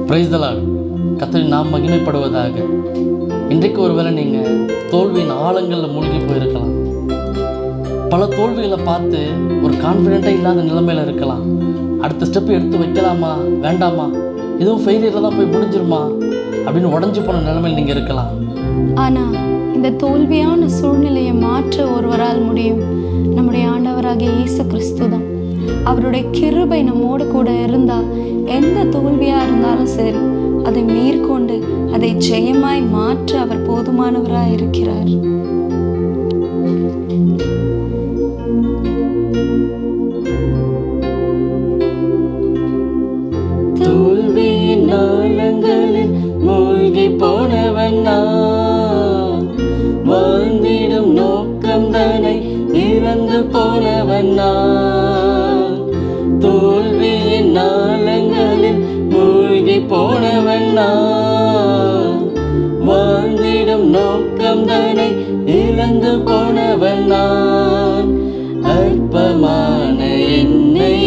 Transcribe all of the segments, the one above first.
Praise the Lord. கர்த்தரின் நாம் மகிமைப்படுவதாக. இன்றைக்கு ஒருவேளை நீங்கள் தோல்வியின் ஆழங்களில் மூழ்கி போயிருக்கலாம். பல தோல்விகளை பார்த்து ஒரு கான்ஃபிடென்ட்டாக இல்லாத நிலைமையில் இருக்கலாம். அடுத்த ஸ்டெப்பு எடுத்து வைக்கலாமா வேண்டாமா, இதுவும் ஃபெயிலியரில் தான் போய் முடிஞ்சிருமா அப்படின்னு உடஞ்சி போன நிலைமையில் நீங்கள் இருக்கலாம். ஆனால் இந்த தோல்வியான சூழ்நிலையை மாற்ற ஒருவரால் முடியும். நம்முடைய ஆண்டவராகிய இயேசு கிறிஸ்து தான். அவருடைய கிருபை நம்மோடு கூட இருந்தால் எந்த தோல்வியாக இருந்தாலும் சரி, அதை மேற்கொண்டு அதை ஜெயமாய் மாற்ற அவர் போதுமானவராக இருக்கிறார். தோல்வியின் நாளங்களில் மூழ்கி போனவன் நான், வாழ்ந்திடும் நோக்கம் தன்னை இழந்து போனவன் நான். தோல்வியின் நாளங்களில் மூழ்கி போனவன் நான், வாழ்ந்திடும் நோக்கம் தன்னை இழந்து போனவன் நான். அற்பமான என்னை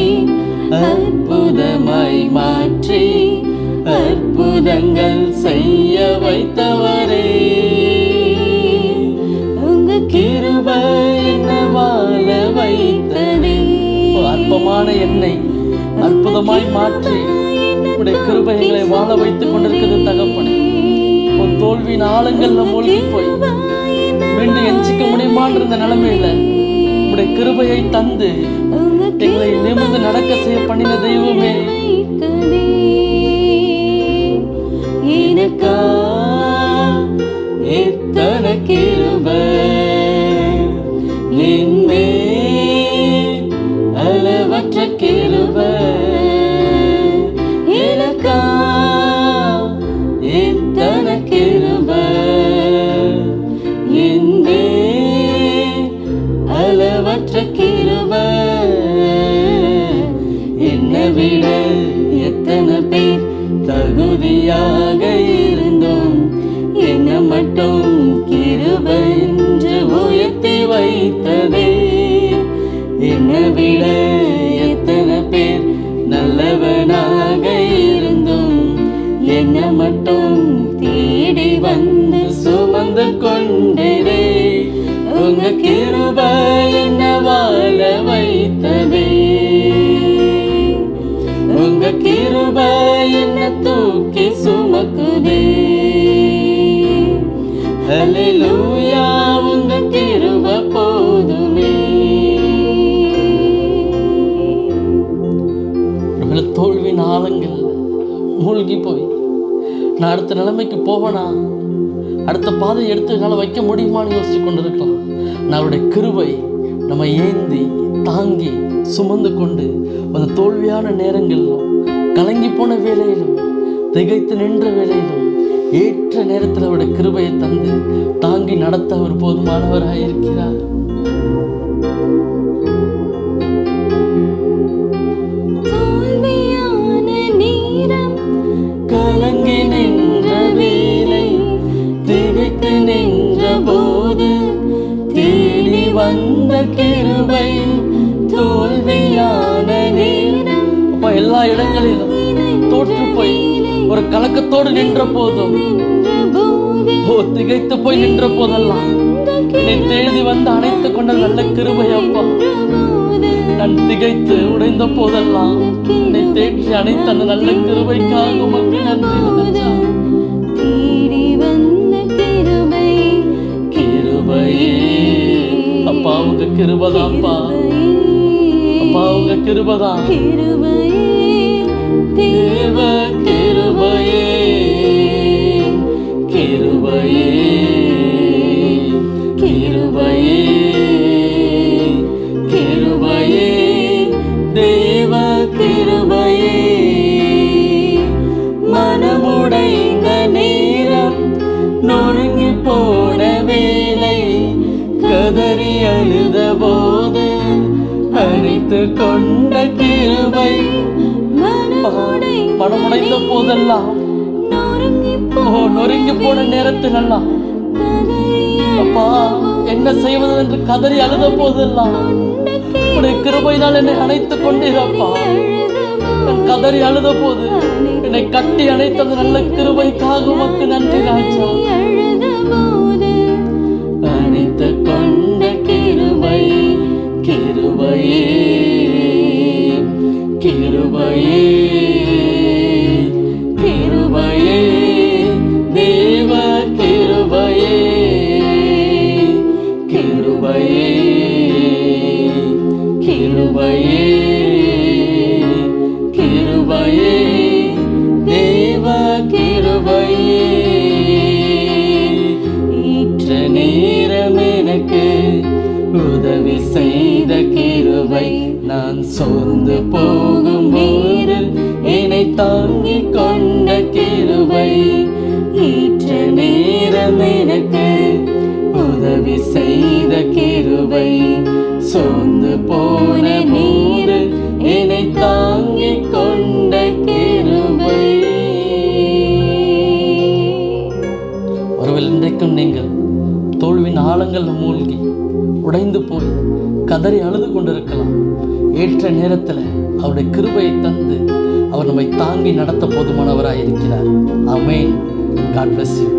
அற்புதமாய் மாற்றி அற்புதங்கள் செய்ய வைத்தவரே, உங்க கிருபை என்னை வாழ வைத்ததே. அற்பமான என்னை அற்புதமாய் மாற்றி உடைய கிருபை எங்களை வாழ வைத்துக் கொண்டிருக்கிறது தகப்பனே. உன் தோல்வியின் ஆழங்கள்ல மூழ்கி போய் மீண்டும் எஞ்சிக்க முடியுமான் இருந்த நிலைமையில உடைய கிருபையை தந்து எங்களை நிமிர்ந்து நடக்க செய்ய பண்ணின தெய்வமே, எனக்கா எத்தனை கிருபை என்மே அளவற்ற கிருபை. எனக்கா எத்தனை கிருபை என்மே அளவற்ற கிருபை. என்னை விட எத்தனை பேர் தகுதியாக இருந்தோம், என்னை மட்டும் கிருபை என்று உயர்த்தி வைத்ததே. என்னை விட எத்தனை பேர் நல்லவனாக இருந்தும் என்னை மட்டும் தேடி வந்து சுமந்து கொண்டே. உங்க கிருபை என்னை வாழ வைத்ததே, உங்க கிருபை என்னை தூக்கி சுமக்குதே. ஹல்லேலூயா, உங்க கிருபை போதுமே. தோல்வியின் ஆழங்கள் மூழ்கி போய் நான் அடுத்த நிலைமைக்கு போவேனா, அடுத்த பாதை எடுத்து என்னால் வைக்க முடியுமான்னு யோசிச்சு கொண்டு இருக்கலாம். நான் அவருடைய கிருபை நம்ம ஏந்தி தாங்கி சுமந்து கொண்டு அந்த தோல்வியான நேரங்களிலும் கலங்கி போன வேலையிலும் திகைத்து நின்ற வேலையிலும் ஏற்ற நேரத்தில் அவருடைய கிருபையை தந்து தாங்கி நடத்த அவர் போதுமானவராக இருக்கிறார். கலங்கி நின்ற வேலை திகைத்து நின்ற போது தேடி வந்த கிருபை தோல்வியான நேரம். அப்ப எல்லா இடங்களிலும் தோற்று போய் ஒரு கலக்கத்தோடு நின்ற போதும், திகைத்து போய் நின்ற போதெல்லாம் என்னை தேடி வந்து அணைத்துக் கொண்ட நல்ல கிருபை அப்பா. நான் திகைத்து உடைந்த போதெல்லாம் என்னை தேடி அணைத்த அந்த நல்ல கிருபைக்காக உமக்கு நன்றி. கிருபையே அப்பா, உங்க கிருபதாப்பா அப்பா, உங்க கிருபதான் தேவ கிருபையே. கிருபையே கிருபையே கிருபையே தேவ கிருபையே. மனமுடைந்த நேரம் நொறுங்கி போன வேலை கதறி அழுத போது அணைத்து கொண்ட கிருபை. மனமுடைந்த போதெல்லாம் நொறுங்கி போன நேரத்தில் எல்லாம் அப்பா என்ன செய்வது என்று கதறி அழுத போதெல்லாம் உடைய கிருபையினால் என்னை அணைத்துக் கொண்டீரப்பா. நான் கதறி அழுத போது என்னை கட்டி அணைத்த அந்த நல்ல கிருபைக்காக உமக்கு நன்றி ராஜா. அணைத்து கொண்ட கிருபை கிருபையே கிருபையே கிருபையே தேவ கிருபையே கிருபையே கிருபையே கிருபையே தேவ கிருபையே. ஈற்ற நேரம் எனக்கு உதவி செய்த கிருபை, நான் சோர்ந்து போகும் போது என்னை தாங்கிக் கொண்ட கிருபை. ஈற்ற நேரம் எனக்கு உதவி செய்த கிருபை, சோர்ந்து போன போது என்னை தாங்கிக் கொண்ட கிருபை. ஒருவேளை இன்றைக்கும் நீங்கள் தோல்வியின் ஆழங்களில் மூழ்கி உடைந்து போய் கதறி அழுது கொண்டிருக்கலாம். ஏற்ற நேரத்தில் அவருடைய கிருபையை தந்து அவர் நம்மை தாங்கி நடத்த போதுமானவராக இருக்கிறார். ஆமென். God bless you.